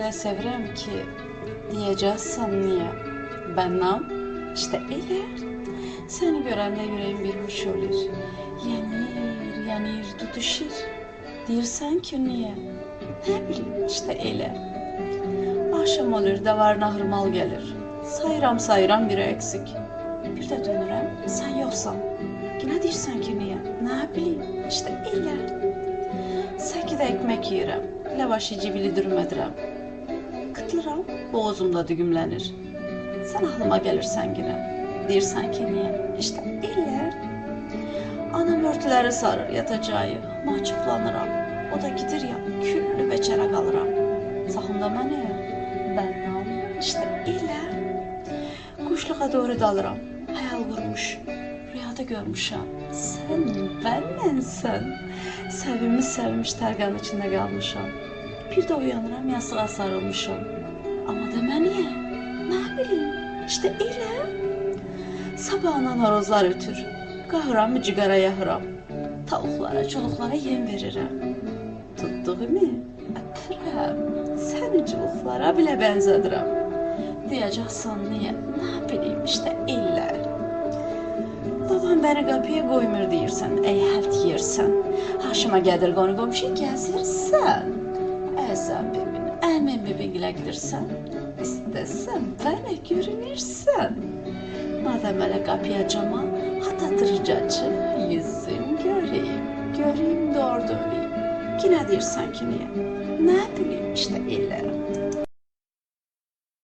öyle sevirəm ki, diyeceksen niye? Bennem işte elə. Seni görəndə yüreğim bir hoş olur. Yanır, tutuşur. Deyirsən ki niye? Ne bileyim işte elə. Akşam olur, davar nahırmal gelir. Sayıram bir eksik. Bir de dönürəm, sen yoksan. Yine deyirsən ki niye? Ne bileyim işte elə. Səkidə ekmek yiyirəm, lavaşı cibili dürmədirəm. Qıtlıram, boğazımda dügümlənir. Sen ağlıma gelirsən yine. Deyirsən ki niye? İşte elə. Anam örtüləri sarır yatacağı, mahcublanıram. O da gidir ya, küllü beçərə qalıram. Saxında məni, bənəm, işte elə. Quşluğa doğru dalıram, hayal qurmuş, rüyada görmüşəm. Sen benlensən. Sevmiş tərqanın içində qalmışam. Bir də uyanıram, yastığa sarılmışam. Amma demə niyə? Nə bileyim, işte elə. Sabahından horozlar ötür, qahıram, cigara yaxıram. Tavuklara, çuluqlara yem verirəm. Tutduğumu atırəm, səni çuluqlara bilə bənzədirəm. Deyəcəksən niyə? Nə bileyim, işte elə. Babam beni qapıya qoymur deyirsən, əyhət yersən. Haşıma gəlir qonu qomşu gəzirsən. Əzəm bibin, əmin bibingilə gidirsən. İstəsən, bənə görünürsən. Madem elə qapıya cama, hatatırcacı, yüzüm göreyim doğru döneyim. Yine deyirsən ki niyə? Nə bileyim, işte elə.